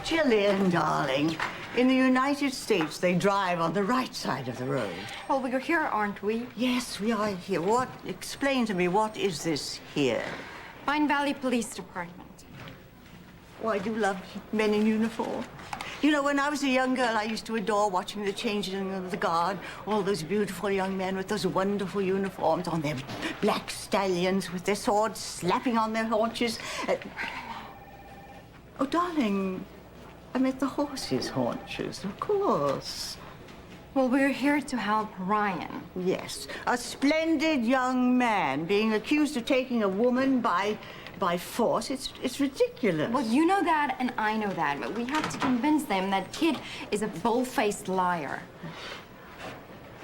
Gillian, darling, in the United States, they drive on the right side of the road. Well, we're here, aren't we? Yes, we are here. Explain to me, what is this here? Pine Valley Police Department. Oh, I do love men in uniform. You know, when I was a young girl, I used to adore watching the changing of the guard. All those beautiful young men with those wonderful uniforms on their black stallions with their swords slapping on their haunches. Oh, darling, I meant the horses' haunches, of course. Well, we're here to help Ryan. Yes, a splendid young man being accused of taking a woman by force. It's ridiculous. Well, you know that, and I know that, but we have to convince them that kid is a bull-faced liar.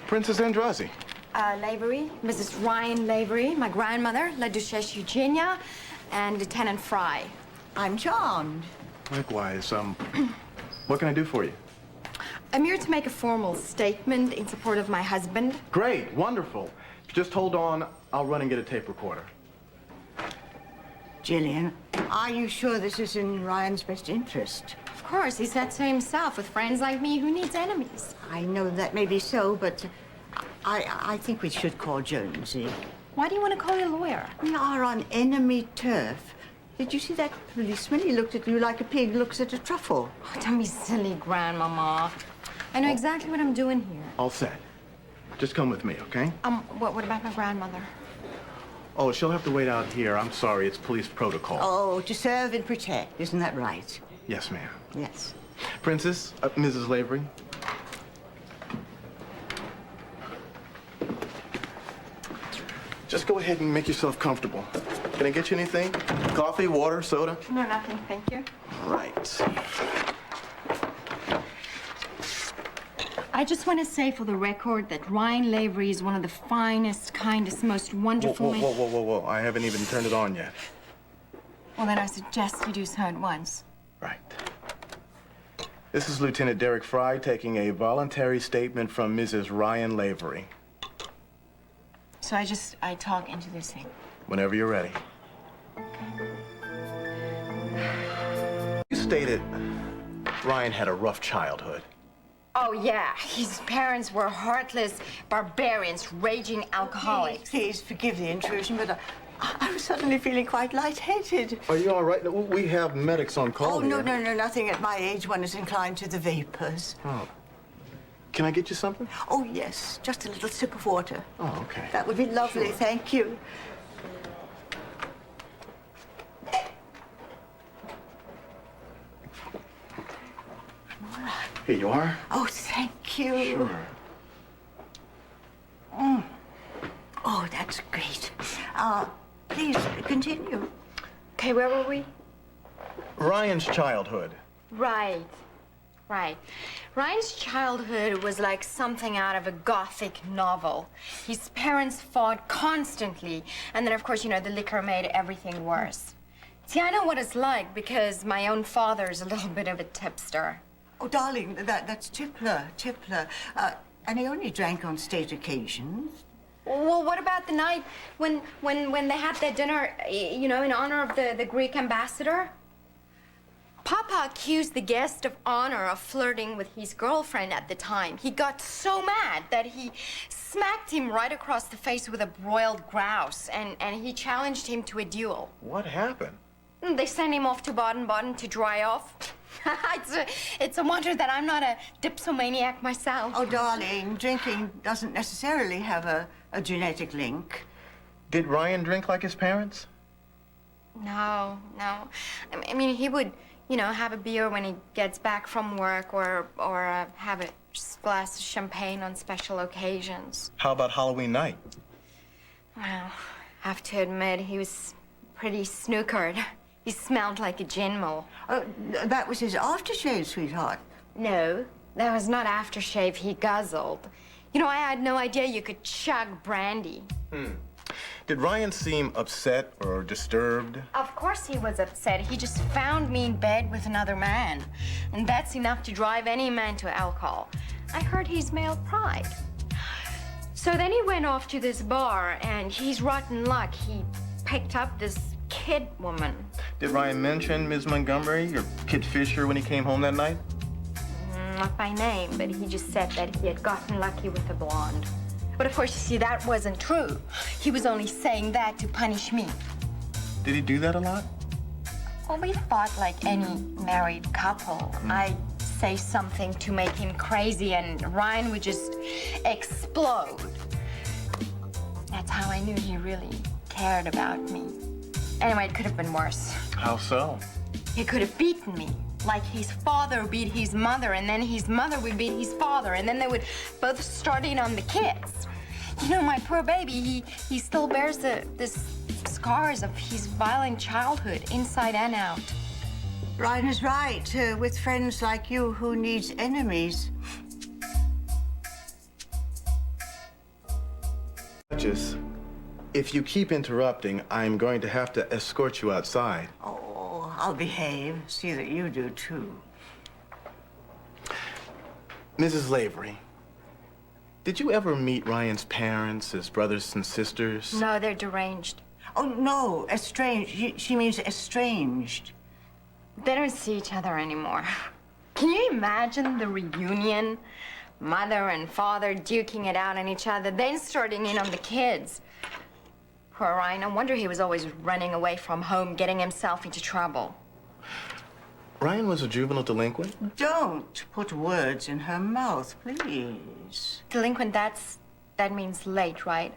Princess Andrazi. Lavery, Mrs. Ryan Lavery, my grandmother, La Duchesse Eugenia, and Lieutenant Fry. I'm charmed. Likewise. What can I do for you? I'm here to make a formal statement in support of my husband. Great, wonderful. Just hold on. I'll run and get a tape recorder. Gillian, are you sure this is in Ryan's best interest? Of course, he said so himself. With friends like me, who needs enemies? I know that may be so, but I think we should call Jonesy. Why do you want to call your lawyer? We are on enemy turf. Did you see that policeman? He looked at you like a pig looks at a truffle. Oh, don't be silly, Grandmama. I know exactly what I'm doing here. All set. Just come with me, okay? What about my grandmother? Oh, she'll have to wait out here. I'm sorry, it's police protocol. Oh, to serve and protect, isn't that right? Yes, ma'am. Yes. Princess, Mrs. Lavery. Just go ahead and make yourself comfortable. Can I get you anything? Coffee, water, soda? No, nothing, thank you. All right. I just want to say for the record that Ryan Lavery is one of the finest, kindest, most wonderful men. Whoa. I haven't even turned it on yet. Well, then I suggest you do so at once. Right. This is Lieutenant Derek Fry taking a voluntary statement from Mrs. Ryan Lavery. So I talk into this thing. Whenever you're ready. You stated Ryan had a rough childhood. Oh, yeah. His parents were heartless barbarians, raging alcoholics. Please forgive the intrusion, but I was suddenly feeling quite lightheaded. Are you all right? We have medics on call Oh, here. no, nothing. At my age, one is inclined to the vapors. Oh. Can I get you something? Oh, yes. Just a little sip of water. Oh, okay. That would be lovely. Sure. Thank you. Here you are. Oh, thank you. Sure. Oh, that's great. Please, continue. Okay, where were we? Ryan's childhood. Right. Ryan's childhood was like something out of a Gothic novel. His parents fought constantly, and then, of course, you know, the liquor made everything worse. See, I know what it's like because my own father's a little bit of a tipster. Oh, darling, that's Tippler. And he only drank on state occasions. Well, what about the night when they had their dinner, you know, in honor of the Greek ambassador? Papa accused the guest of honor of flirting with his girlfriend at the time. He got so mad that he smacked him right across the face with a broiled grouse, and he challenged him to a duel. What happened? They sent him off to Baden-Baden to dry off. It's a wonder that I'm not a dipsomaniac myself. Oh, darling, drinking doesn't necessarily have a genetic link. Did Ryan drink like his parents? No. I mean, he would, you know, have a beer when he gets back from work or have a glass of champagne on special occasions. How about Halloween night? Well, I have to admit, he was pretty snookered. He smelled like a gin mill. That was his aftershave, sweetheart. No, that was not aftershave. He guzzled. You know, I had no idea you could chug brandy. Did Ryan seem upset or disturbed? Of course he was upset. He just found me in bed with another man. And that's enough to drive any man to alcohol. I heard he's male pride. So then he went off to this bar, and his rotten luck, he picked up this kid woman. Did Ryan mention Ms. Montgomery or Kit Fisher when he came home that night? Not by name, but he just said that he had gotten lucky with a blonde. But of course, you see, that wasn't true. He was only saying that to punish me. Did he do that a lot? Well, we fought like any married couple. I'd say something to make him crazy, and Ryan would just explode. That's how I knew he really cared about me. Anyway, it could have been worse. How so? He could have beaten me, like his father beat his mother, and then his mother would beat his father, and then they would both start in on the kids. You know, my poor baby, he still bears this scars of his violent childhood, inside and out. Ryan is right. With friends like you, who needs enemies? Duchess, if you keep interrupting, I'm going to have to escort you outside. Oh, I'll behave. See that you do, too. Mrs. Lavery, did you ever meet Ryan's parents, his brothers and sisters? No, they're deranged. Oh, no, estranged. She means estranged. They don't see each other anymore. Can you imagine the reunion? Mother and father duking it out on each other, then starting in on the kids. Poor Ryan, no wonder he was always running away from home, getting himself into trouble. Ryan was a juvenile delinquent? Don't put words in her mouth, please. Delinquent, that means late, right?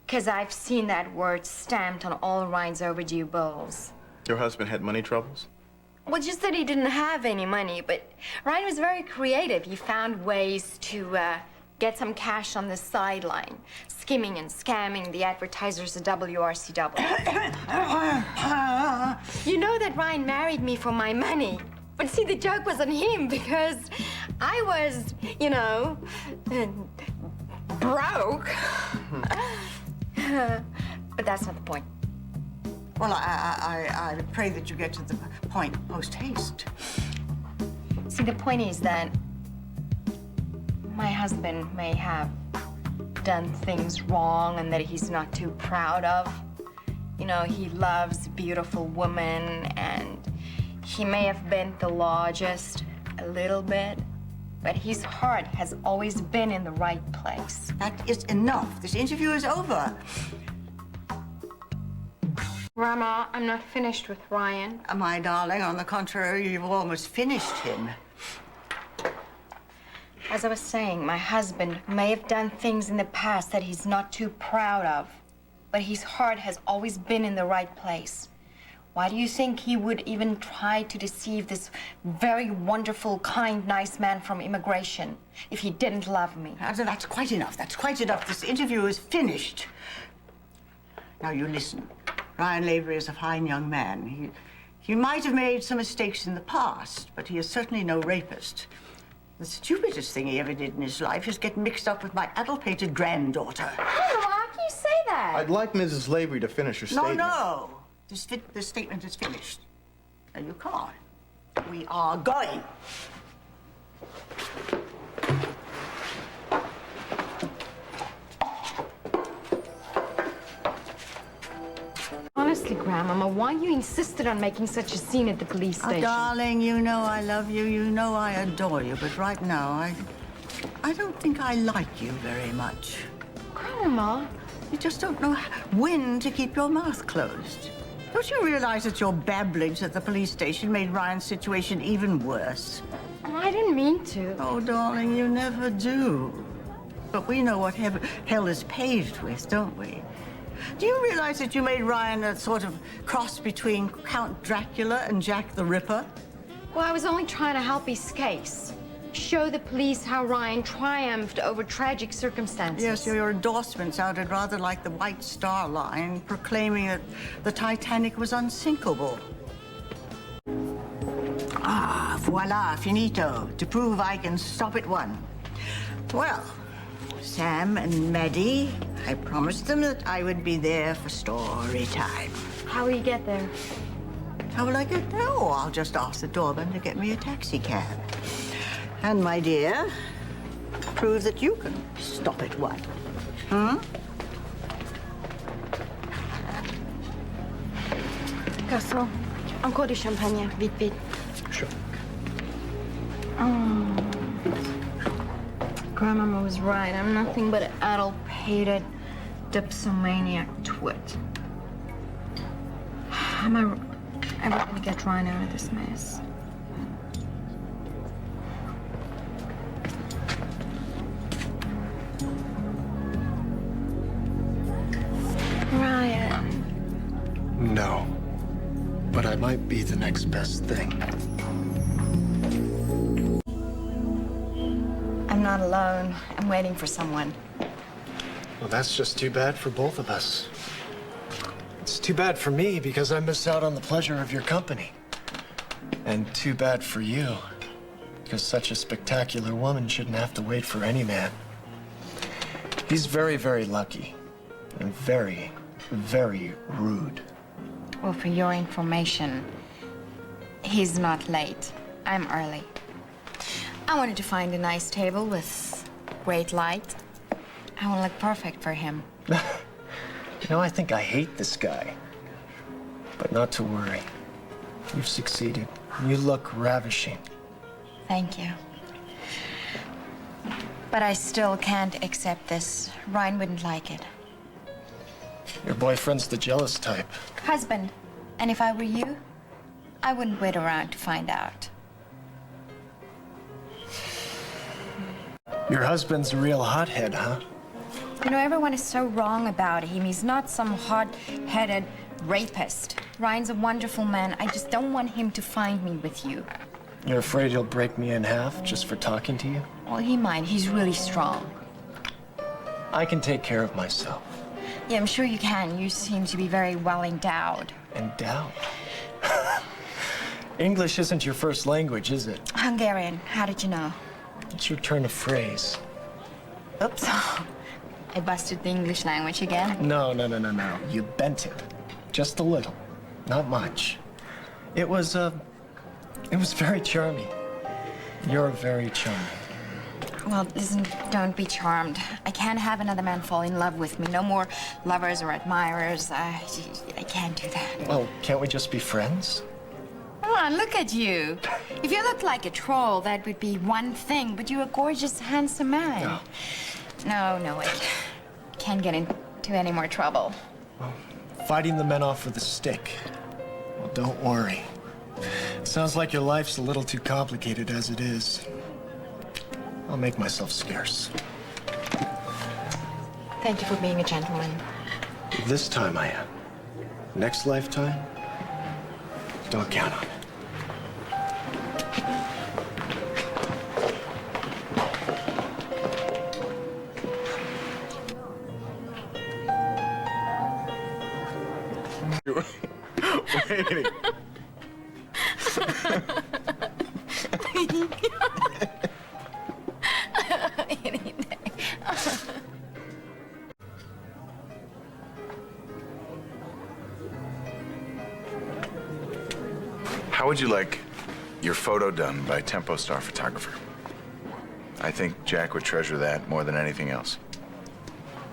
Because I've seen that word stamped on all Ryan's overdue bills. Your husband had money troubles? Well, just that he didn't have any money, but Ryan was very creative. He found ways to get some cash on the sideline, skimming and scamming the advertisers at WRCW. You know that Ryan married me for my money. But see, the joke was on him because I was, you know, broke. But that's not the point. Well, I pray that you get to the point post-haste. See, the point is that my husband may have done things wrong and that he's not too proud of. You know, he loves beautiful women, and he may have bent the law just a little bit, but his heart has always been in the right place. That is enough. This interview is over. Grandma, I'm not finished with Ryan. My darling, on the contrary, you've almost finished him. As I was saying, my husband may have done things in the past that he's not too proud of, but his heart has always been in the right place. Why do you think he would even try to deceive this very wonderful, kind, nice man from immigration if he didn't love me? That's quite enough. That's quite enough. This interview is finished. Now, you listen. Ryan Lavery is a fine young man. He might have made some mistakes in the past, but he is certainly no rapist. The stupidest thing he ever did in his life is get mixed up with my addle-pated granddaughter. Oh, how can you say that? I'd like Mrs. Lavery to finish her statement. No. This statement is finished. Now, you come on. We are going. Honestly, Grandmama, why you insisted on making such a scene at the police Oh, station? darling, you know I love you. You know I adore you. But right now, I don't think I like you very much. Grandma, You just don't know when to keep your mouth closed. Don't you realize that your babblings at the police station made Ryan's situation even worse? I didn't mean to. Oh, darling, you never do. But we know what hell is paved with, don't we? Do you realize that you made Ryan a sort of cross between Count Dracula and Jack the Ripper? Well, I was only trying to help his case. Show the police how Ryan triumphed over tragic circumstances. Yes, your endorsement sounded rather like the White Star Line, proclaiming that the Titanic was unsinkable. Ah, voila, finito. To prove I can stop at one. Well, Sam and Maddie, I promised them that I would be there for story time. How will you get there? How will I get there? Oh, I'll just ask the doorman to get me a taxi cab. And, my dear, prove that you can stop at one. Castle, Encore du champagne, vite, vite. Sure. Oh. Grandmama was right. I'm nothing but an adult-pated dipsomaniac twit. Am I ever gonna get Ryan out of this mess? Ryan. No. But I might be the next best thing. I'm not alone. I'm waiting for someone. Well, that's just too bad for both of us. It's too bad for me because I miss out on the pleasure of your company. And too bad for you because such a spectacular woman shouldn't have to wait for any man. He's very, very lucky and very, very rude. Well, for your information, he's not late. I'm early. I wanted to find a nice table with great light. I will look perfect for him. You know, I think I hate this guy. But not to worry. You've succeeded. You look ravishing. Thank you. But I still can't accept this. Ryan wouldn't like it. Your boyfriend's the jealous type. Husband. And if I were you, I wouldn't wait around to find out. Your husband's a real hothead, huh? You know, everyone is so wrong about him. He's not some hot-headed rapist. Ryan's a wonderful man. I just don't want him to find me with you. You're afraid he'll break me in half just for talking to you? Well, he might. He's really strong. I can take care of myself. Yeah, I'm sure you can. You seem to be very well endowed. Endowed? English isn't your first language, is it? Hungarian. How did you know? It's your turn of phrase. Oops. I busted the English language again. No. You bent it. Just a little. Not much. It was very charming. You're very charming. Well, listen, don't be charmed. I can't have another man fall in love with me. No more lovers or admirers. I can't do that. Well, can't we just be friends? Come on, look at you. If you looked like a troll, that would be one thing, but you're a gorgeous, handsome man. No, I can't get into any more trouble. Well, fighting the men off with a stick. Well, don't worry. Sounds like your life's a little too complicated as it is. I'll make myself scarce. Thank you for being a gentleman. This time I am. Next lifetime, don't count on it. Wait. How would you like your photo done by Tempo Star photographer? I think Jack would treasure that more than anything else.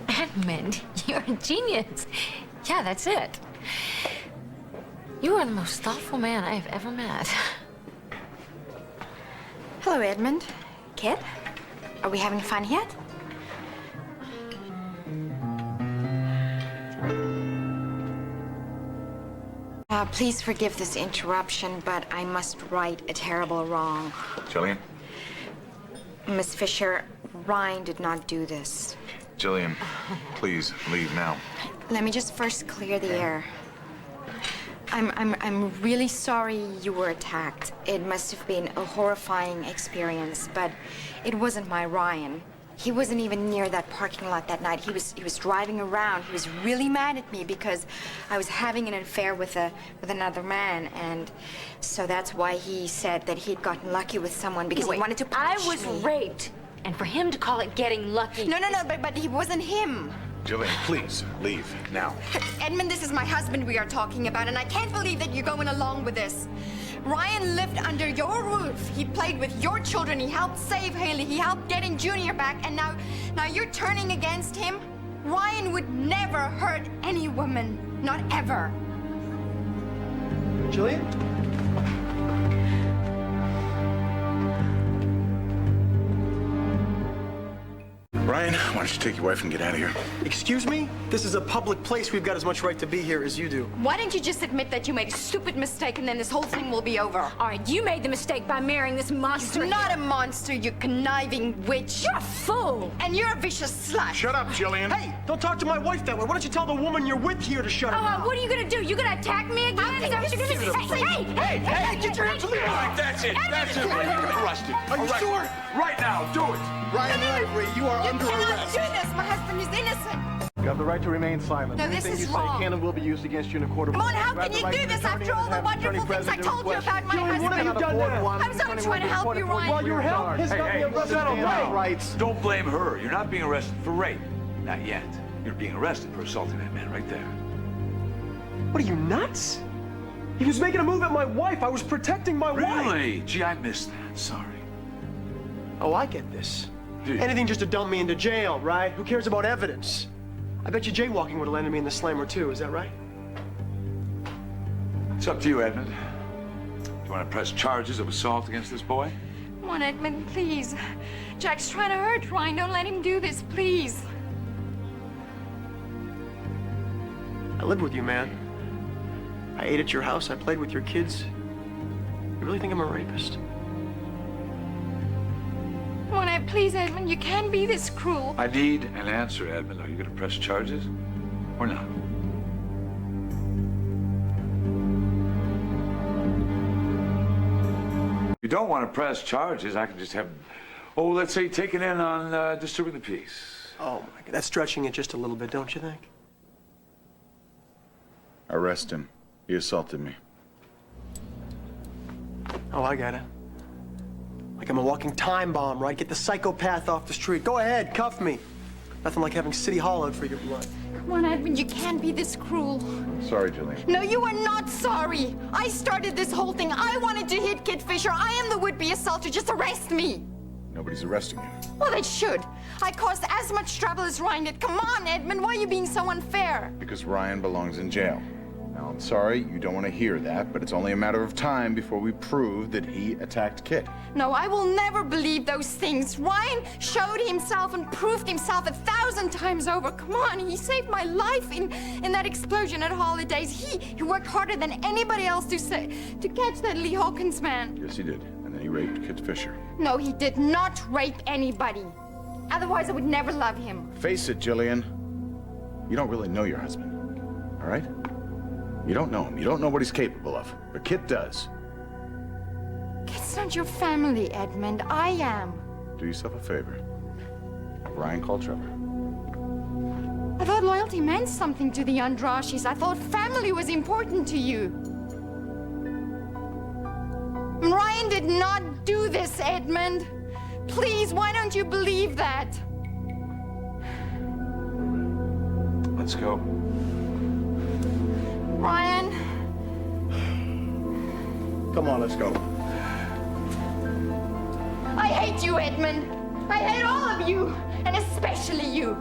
Edmund, you're a genius. Yeah, that's it. You are the most thoughtful man I have ever met. Hello, Edmund. Kid? Are we having fun yet? Please forgive this interruption, but I must right a terrible wrong. Gillian? Miss Fisher, Ryan did not do this. Gillian, please leave now. Let me just first clear the air. I'm really sorry you were attacked. It must have been a horrifying experience, but it wasn't my Ryan. He wasn't even near that parking lot that night. He was driving around. He was really mad at me because I was having an affair with another man, and so that's why he said that he'd gotten lucky with someone because he wanted to punish me. I was raped, and for him to call it getting lucky. No, but he wasn't him. Gillian, please leave now. Edmund, this is my husband we are talking about, and I can't believe that you're going along with this. Ryan lived under your roof. He played with your children. He helped save Haley. He helped getting Junior back, and now you're turning against him? Ryan would never hurt any woman. Not ever. Gillian? Ryan, why don't you take your wife and get out of here? Excuse me? This is a public place. We've got as much right to be here as you do. Why don't you just admit that you made a stupid mistake and then this whole thing will be over? All right, you made the mistake by marrying this monster. You're not a monster, you conniving witch. You're a fool. And you're a vicious slut. Shut up, Gillian. Hey, don't talk to my wife that way. Why don't you tell the woman you're with here to shut her mouth? What are you gonna do? You gonna attack me again? Is that what you're gonna say? Hey, get your hands on the All right, that's it. That's it. You're arrested. Are you sure? Right now, do it. Ryan Ivory, you are under You cannot arrest. do this. My husband is innocent. You have the right to remain silent. No, this Anything is you wrong. say can and will be used against you in a court of Come law. on, how You have can the you right do to this attorney after and all the have wonderful attorney things I present told you request. about my Gillian, what have husband? you done now? One, I was only attorney trying to will be help appointed you, for Ryan. Well, your help has got me arrested settle for down. rape. Rights. Don't blame her. You're not being arrested for rape. Not yet. You're being arrested for assaulting that man right there. What are you, nuts? He was making a move at my wife. I was protecting my wife. Really? Gee, I missed that. Sorry. Oh, I get this. Dude. Anything just to dump me into jail, right? Who cares about evidence? I bet you jaywalking would have landed me in the slammer too, is that right? It's up to you, Edmund. Do you want to press charges of assault against this boy? Come on, Edmund, please. Jack's trying to hurt Ryan. Don't let him do this, please. I lived with you, man. I ate at your house, I played with your kids. You really think I'm a rapist? Come on, Ed, please, Edmund. You can't be this cruel. I need an answer, Edmund. Are you going to press charges or not? If you don't want to press charges, I can just have, let's say, taken in on disturbing the peace. Oh my God, that's stretching it just a little bit, don't you think? Arrest him. He assaulted me. Oh, I got it. Like I'm a walking time bomb, right? Get the psychopath off the street. Go ahead, cuff me. Nothing like having City Hall out for your blood. Come on, Edmund. You can't be this cruel. Sorry, Gillian. No, you are not sorry. I started this whole thing. I wanted to hit Kid Fisher. I am the would-be assaulter. Just arrest me. Nobody's arresting you. Well, they should. I caused as much trouble as Ryan did. Come on, Edmund. Why are you being so unfair? Because Ryan belongs in jail. Now, I'm sorry you don't want to hear that, but it's only a matter of time before we prove that he attacked Kit. No, I will never believe those things. Ryan showed himself and proved himself 1,000 times over. Come on, he saved my life in that explosion at Holidays. He worked harder than anybody else to catch that Lee Hawkins man. Yes, he did. And then he raped Kit Fisher. No, he did not rape anybody. Otherwise, I would never love him. Face it, Gillian. You don't really know your husband, all right? You don't know him. You don't know what he's capable of. But Kit does. It's not your family, Edmund. I am. Do yourself a favor. Have Ryan call Trevor. I thought loyalty meant something to the Andrashis. I thought family was important to you. Ryan did not do this, Edmund. Please, why don't you believe that? Let's go. Ryan. Come on, let's go. I hate you, Edmund. I hate all of you, and especially you.